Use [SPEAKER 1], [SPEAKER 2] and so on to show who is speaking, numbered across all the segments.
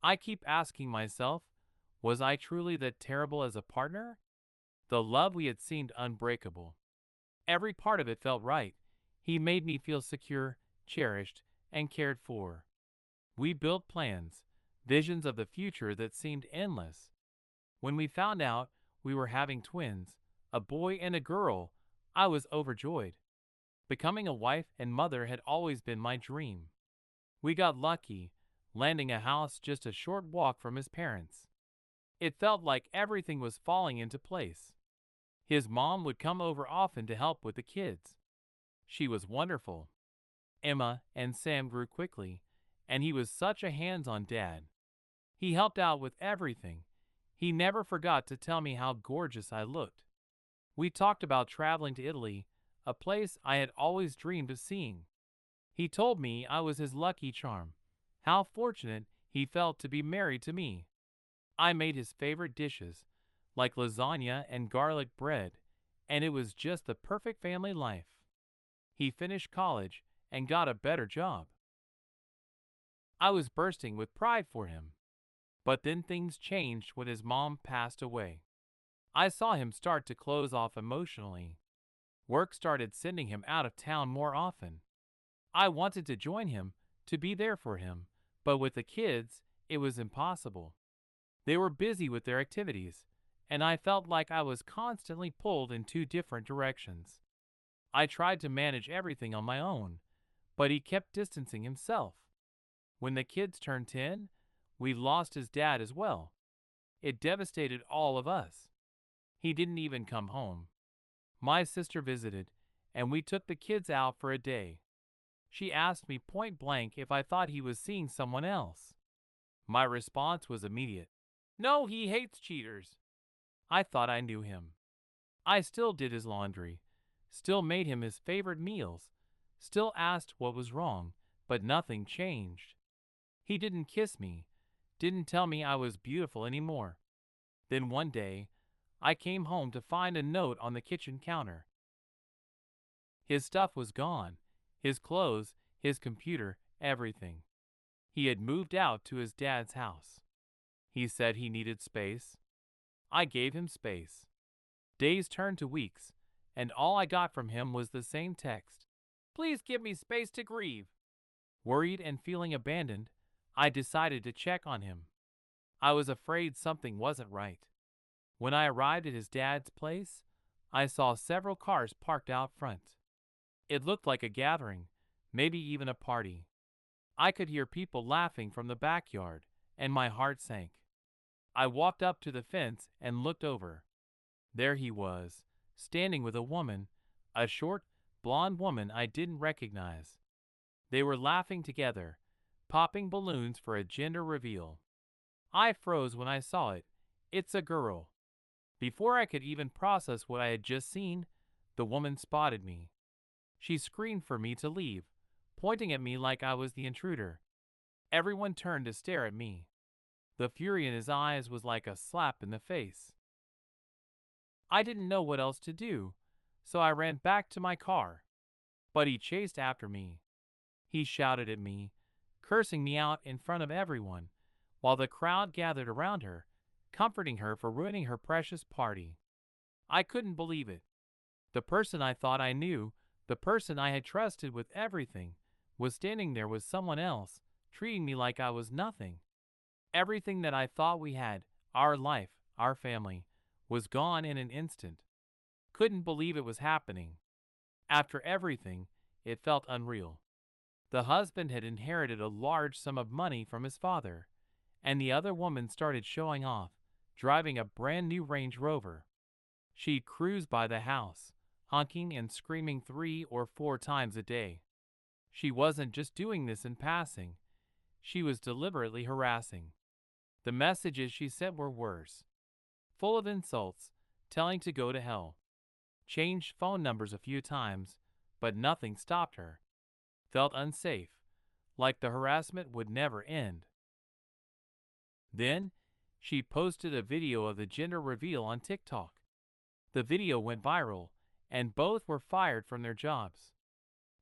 [SPEAKER 1] I keep asking myself, was I truly that terrible as a partner? The love we had seemed unbreakable. Every part of it felt right. He made me feel secure, cherished, and cared for. We built plans, visions of the future that seemed endless. When we found out we were having twins, a boy and a girl, I was overjoyed. Becoming a wife and mother had always been my dream. We got lucky, landing a house just a short walk from his parents. It felt like everything was falling into place. His mom would come over often to help with the kids. She was wonderful. Emma and Sam grew quickly, and he was such a hands-on dad. He helped out with everything. He never forgot to tell me how gorgeous I looked. We talked about traveling to Italy, a place I had always dreamed of seeing. He told me I was his lucky charm, how fortunate he felt to be married to me. I made his favorite dishes, like lasagna and garlic bread, and it was just the perfect family life. He finished college and got a better job. I was bursting with pride for him. But then things changed when his mom passed away. I saw him start to close off emotionally. Work started sending him out of town more often. I wanted to join him, to be there for him, but with the kids, it was impossible. They were busy with their activities, and I felt like I was constantly pulled in two different directions. I tried to manage everything on my own, but he kept distancing himself. When the kids turned 10, we lost his dad as well. It devastated all of us. He didn't even come home. My sister visited, and we took the kids out for a day. She asked me point blank if I thought he was seeing someone else. My response was immediate. No, he hates cheaters. I thought I knew him. I still did his laundry, still made him his favorite meals, still asked what was wrong, but nothing changed. He didn't kiss me, didn't tell me I was beautiful anymore. Then one day, I came home to find a note on the kitchen counter. His stuff was gone, his clothes, his computer, everything. He had moved out to his dad's house. He said he needed space. I gave him space. Days turned to weeks, and all I got from him was the same text. Please give me space to grieve. Worried and feeling abandoned, I decided to check on him. I was afraid something wasn't right. When I arrived at his dad's place, I saw several cars parked out front. It looked like a gathering, maybe even a party. I could hear people laughing from the backyard, and my heart sank. I walked up to the fence and looked over. There he was, standing with a woman, a short, blonde woman I didn't recognize. They were laughing together, popping balloons for a gender reveal. I froze when I saw it. It's a girl. Before I could even process what I had just seen, the woman spotted me. She screamed for me to leave, pointing at me like I was the intruder. Everyone turned to stare at me. The fury in his eyes was like a slap in the face. I didn't know what else to do, so I ran back to my car. But he chased after me. He shouted at me, cursing me out in front of everyone, while the crowd gathered around her, comforting her for ruining her precious party. I couldn't believe it. The person I thought I knew, the person I had trusted with everything, was standing there with someone else, treating me like I was nothing. Everything that I thought we had, our life, our family, was gone in an instant. Couldn't believe it was happening. After everything, it felt unreal. The husband had inherited a large sum of money from his father, and the other woman started showing off, driving a brand new Range Rover. She'd cruise by the house, honking and screaming 3 or 4 times a day. She wasn't just doing this in passing. She was deliberately harassing. The messages she sent were worse, full of insults, telling to go to hell. Changed phone numbers a few times, but nothing stopped her. Felt unsafe, like the harassment would never end. Then, she posted a video of the gender reveal on TikTok. The video went viral, and both were fired from their jobs.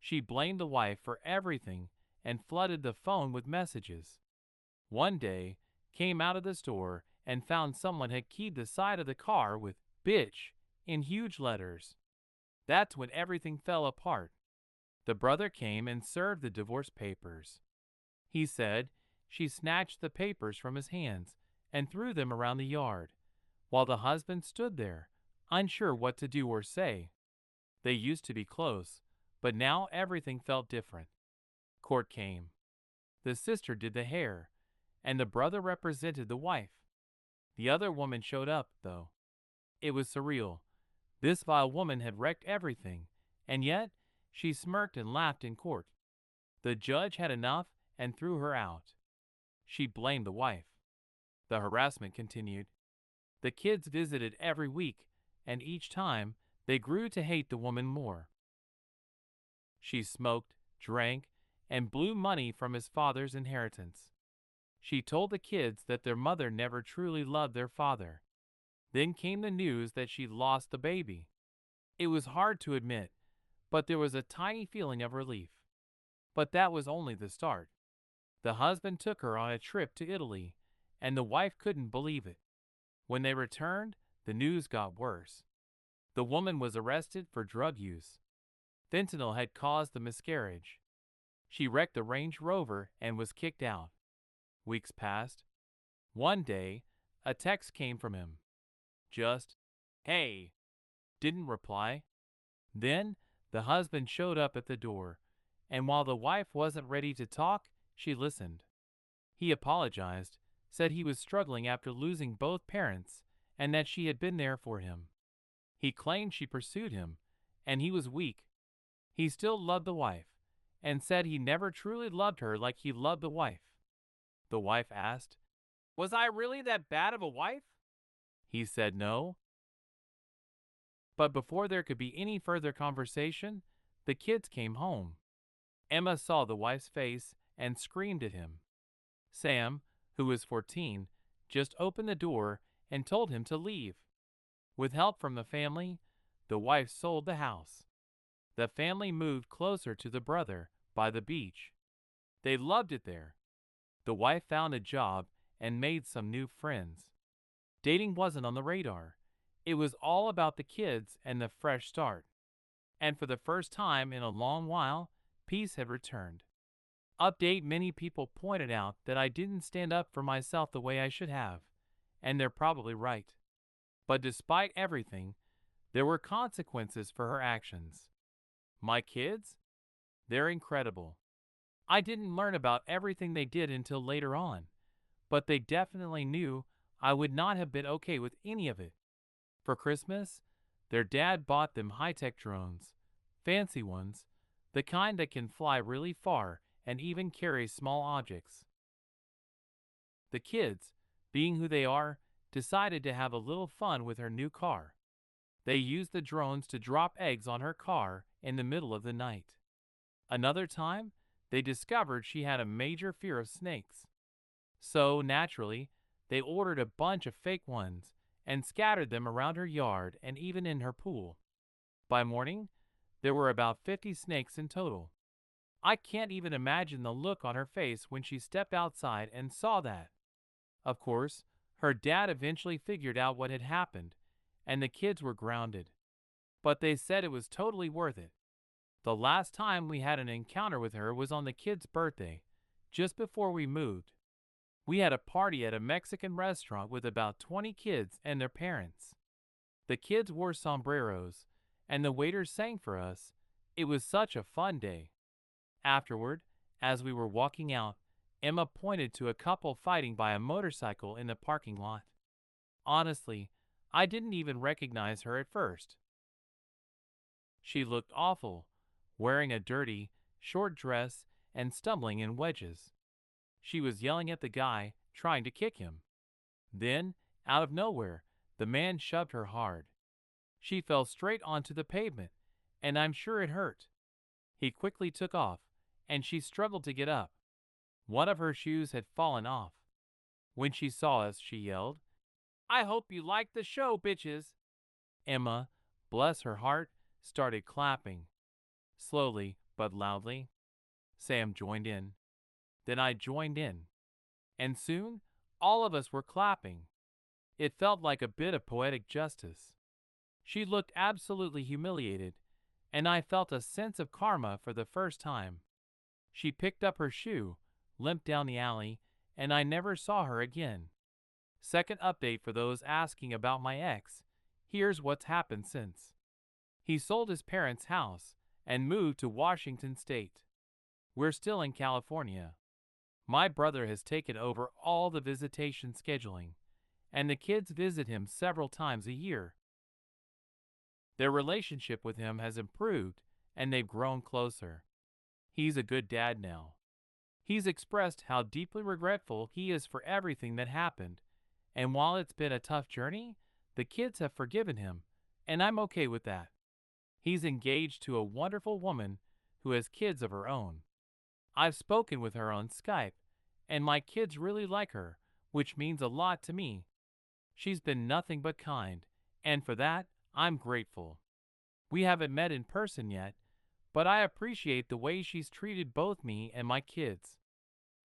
[SPEAKER 1] She blamed the wife for everything and flooded the phone with messages. One day, came out of the store and found someone had keyed the side of the car with "bitch" in huge letters. That's when everything fell apart. The brother came and served the divorce papers. He said she snatched the papers from his hands and threw them around the yard, while the husband stood there, unsure what to do or say. They used to be close, but now everything felt different. Court came. The sister did the hair, and the brother represented the wife. The other woman showed up, though. It was surreal. This vile woman had wrecked everything, and yet she smirked and laughed in court. The judge had enough and threw her out. She blamed the wife. The harassment continued. The kids visited every week, and each time they grew to hate the woman more. She smoked, drank, and blew money from his father's inheritance. She told the kids that their mother never truly loved their father. Then came the news that she'd lost the baby. It was hard to admit, but there was a tiny feeling of relief. But that was only the start. The husband took her on a trip to Italy, and the wife couldn't believe it. When they returned, the news got worse. The woman was arrested for drug use. Fentanyl had caused the miscarriage. She wrecked the Range Rover and was kicked out. Weeks passed. One day, a text came from him. Just, "Hey." Didn't reply. Then, the husband showed up at the door, and while the wife wasn't ready to talk, she listened. He apologized, said he was struggling after losing both parents, and that she had been there for him. He claimed she pursued him, and he was weak. He still loved the wife, and said he never truly loved her like he loved the wife. The wife asked, "Was I really that bad of a wife?" He said no. But before there could be any further conversation, the kids came home. Emma saw the wife's face and screamed at him. Sam, who was 14, just opened the door and told him to leave. With help from the family, the wife sold the house. The family moved closer to the brother by the beach. They loved it there. The wife found a job and made some new friends. Dating wasn't on the radar. It was all about the kids and the fresh start. And for the first time in a long while, peace had returned. Update: many people pointed out that I didn't stand up for myself the way I should have, and they're probably right. But despite everything, there were consequences for her actions. My kids? They're incredible. I didn't learn about everything they did until later on, but they definitely knew I would not have been okay with any of it. For Christmas, their dad bought them high-tech drones, fancy ones, the kind that can fly really far and even carry small objects. The kids, being who they are, decided to have a little fun with her new car. They used the drones to drop eggs on her car in the middle of the night. Another time, they discovered she had a major fear of snakes. So, naturally, they ordered a bunch of fake ones and scattered them around her yard and even in her pool. By morning, there were about 50 snakes in total. I can't even imagine the look on her face when she stepped outside and saw that. Of course, her dad eventually figured out what had happened, and the kids were grounded. But they said it was totally worth it. The last time we had an encounter with her was on the kid's birthday, just before we moved. We had a party at a Mexican restaurant with about 20 kids and their parents. The kids wore sombreros, and the waiters sang for us. It was such a fun day. Afterward, as we were walking out, Emma pointed to a couple fighting by a motorcycle in the parking lot. Honestly, I didn't even recognize her at first. She looked awful, wearing a dirty, short dress and stumbling in wedges. She was yelling at the guy, trying to kick him. Then, out of nowhere, the man shoved her hard. She fell straight onto the pavement, and I'm sure it hurt. He quickly took off, and she struggled to get up. One of her shoes had fallen off. When she saw us, she yelled, "I hope you like the show, bitches!" Emma, bless her heart, started clapping. Slowly, but loudly. Sam joined in. Then I joined in. And soon, All of us were clapping. It felt like a bit of poetic justice. She looked absolutely humiliated, and I felt a sense of karma for the first time. She picked up her shoe, limped down the alley, and I never saw her again. Second update for those asking about my ex. Here's what's happened since. He sold his parents' house and moved to Washington State. We're still in California. My brother has taken over all the visitation scheduling, and the kids visit him several times a year. Their relationship with him has improved, and they've grown closer. He's a good dad now. He's expressed how deeply regretful he is for everything that happened, and while it's been a tough journey, the kids have forgiven him, and I'm okay with that. He's engaged to a wonderful woman who has kids of her own. I've spoken with her on Skype, and my kids really like her, which means a lot to me. She's been nothing but kind, and for that, I'm grateful. We haven't met in person yet, but I appreciate the way she's treated both me and my kids.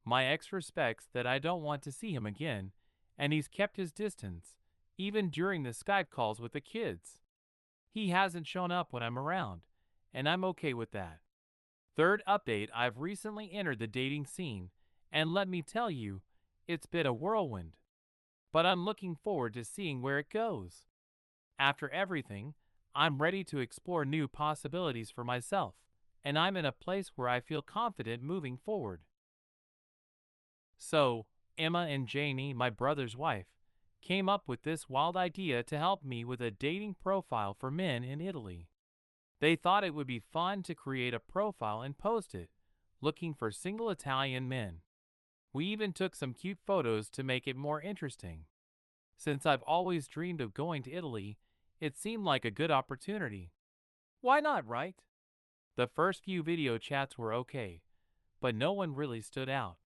[SPEAKER 1] My ex respects that I don't want to see him again, and he's kept his distance, even during the Skype calls with the kids. He hasn't shown up when I'm around, and I'm okay with that. Third update, I've recently entered the dating scene, and let me tell you, it's been a whirlwind. But I'm looking forward to seeing where it goes. After everything, I'm ready to explore new possibilities for myself, and I'm in a place where I feel confident moving forward. So, Emma and Janie, my brother's wife, came up with this wild idea to help me with a dating profile for men in Italy. They thought it would be fun to create a profile and post it, looking for single Italian men. We even took some cute photos to make it more interesting. Since I've always dreamed of going to Italy, it seemed like a good opportunity. Why not, right? The first few video chats were okay, but no one really stood out.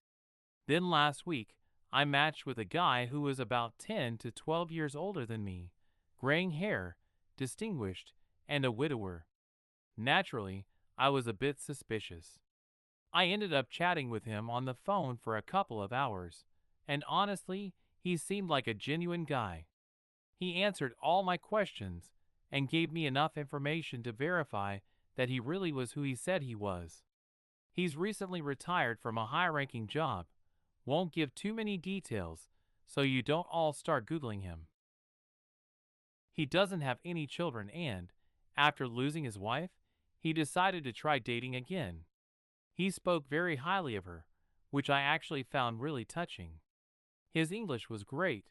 [SPEAKER 1] Then last week, I matched with a guy who was about 10 to 12 years older than me, graying hair, distinguished, and a widower. Naturally, I was a bit suspicious. I ended up chatting with him on the phone for a couple of hours, and honestly, he seemed like a genuine guy. He answered all my questions and gave me enough information to verify that he really was who he said he was. He's recently retired from a high-ranking job. Won't give too many details, so you don't all start Googling him. He doesn't have any children and, after losing his wife, he decided to try dating again. He spoke very highly of her, which I actually found really touching. His English was great,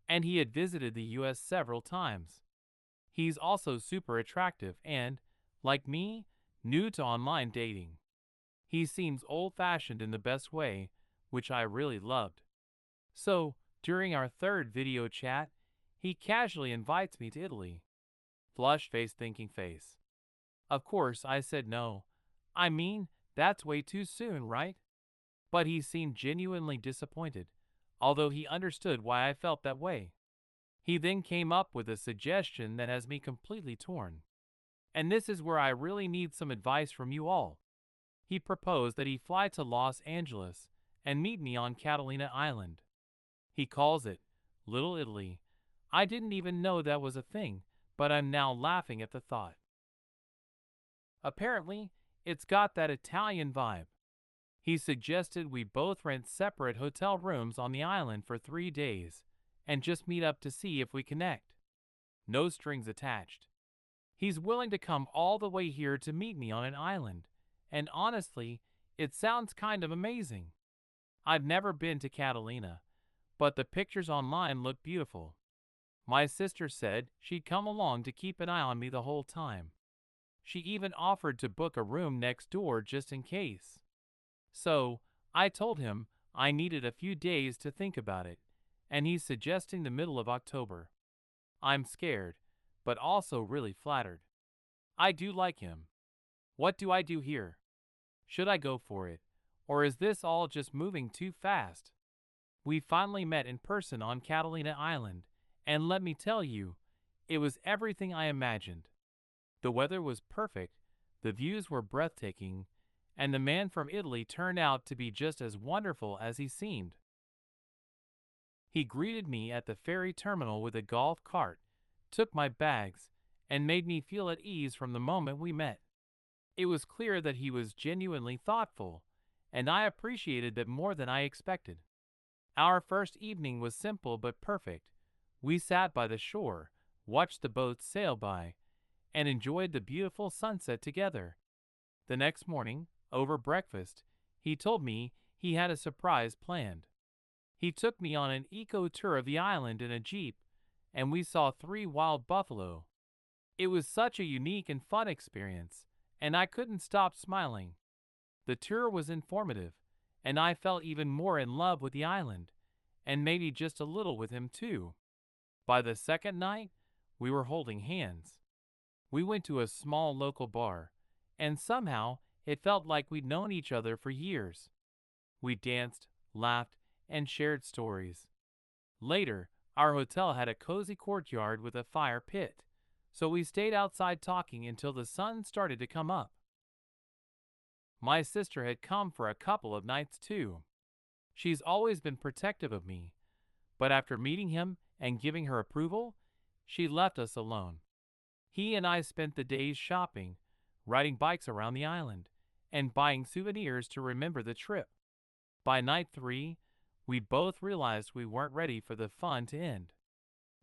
[SPEAKER 1] and he had visited the US several times. He's also super attractive and, like me, new to online dating. He seems old-fashioned in the best way, which I really loved. So, during our third video chat, he casually invites me to Italy. Flush face thinking face. Of course, I said no. I mean, that's way too soon, right? But he seemed genuinely disappointed, although he understood why I felt that way. He then came up with a suggestion that has me completely torn. And this is where I really need some advice from you all. He proposed that he fly to Los Angeles and meet me on Catalina Island. He calls it Little Italy. I didn't even know that was a thing, but I'm now laughing at the thought. Apparently, it's got that Italian vibe. He suggested we both rent separate hotel rooms on the island for 3 days and just meet up to see if we connect. No strings attached. He's willing to come all the way here to meet me on an island, and honestly, it sounds kind of amazing. I've never been to Catalina, but the pictures online look beautiful. My sister said she'd come along to keep an eye on me the whole time. She even offered to book a room next door just in case. So, I told him I needed a few days to think about it, and he's suggesting the middle of October. I'm scared, but also really flattered. I do like him. What do I do here? Should I go for it, or is this all just moving too fast? We finally met in person on Catalina Island, and let me tell you, it was everything I imagined. The weather was perfect, the views were breathtaking, and the man from Italy turned out to be just as wonderful as he seemed. He greeted me at the ferry terminal with a golf cart, took my bags, and made me feel at ease from the moment we met. It was clear that he was genuinely thoughtful, and I appreciated that more than I expected. Our first evening was simple but perfect. We sat by the shore, watched the boats sail by, and enjoyed the beautiful sunset together. The next morning, over breakfast, he told me he had a surprise planned. He took me on an eco tour of the island in a jeep, and we saw 3 wild buffalo. It was such a unique and fun experience, and I couldn't stop smiling. The tour was informative, and I felt even more in love with the island, and maybe just a little with him too. By the second night, we were holding hands. We went to a small local bar, and somehow it felt like we'd known each other for years. We danced, laughed, and shared stories. Later, our hotel had a cozy courtyard with a fire pit, so we stayed outside talking until the sun started to come up. My sister had come for a couple of nights too. She's always been protective of me, but after meeting him and giving her approval, she left us alone. He and I spent the days shopping, riding bikes around the island, and buying souvenirs to remember the trip. By night 3, we both realized we weren't ready for the fun to end.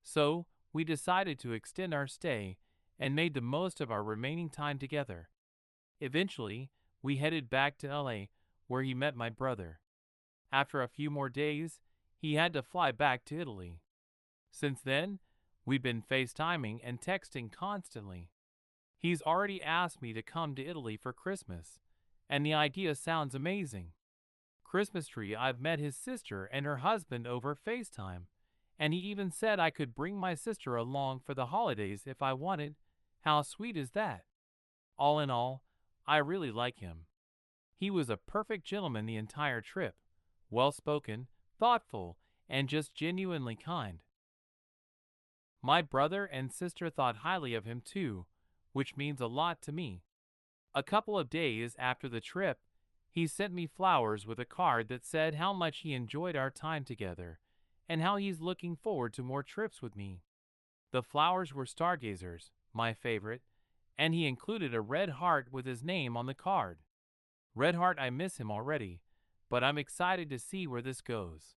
[SPEAKER 1] So, we decided to extend our stay and made the most of our remaining time together. Eventually, we headed back to LA, where he met my brother. After a few more days, he had to fly back to Italy. Since then, we've been FaceTiming and texting constantly. He's already asked me to come to Italy for Christmas, and the idea sounds amazing. Christmas tree, I've met his sister and her husband over FaceTime, and he even said I could bring my sister along for the holidays if I wanted. How sweet is that? All in all, I really like him. He was a perfect gentleman the entire trip, well-spoken, thoughtful, and just genuinely kind. My brother and sister thought highly of him too, which means a lot to me. A couple of days after the trip, he sent me flowers with a card that said how much he enjoyed our time together and how he's looking forward to more trips with me. The flowers were stargazers, my favorite, and he included a red heart with his name on the card. Red heart, I miss him already, but I'm excited to see where this goes.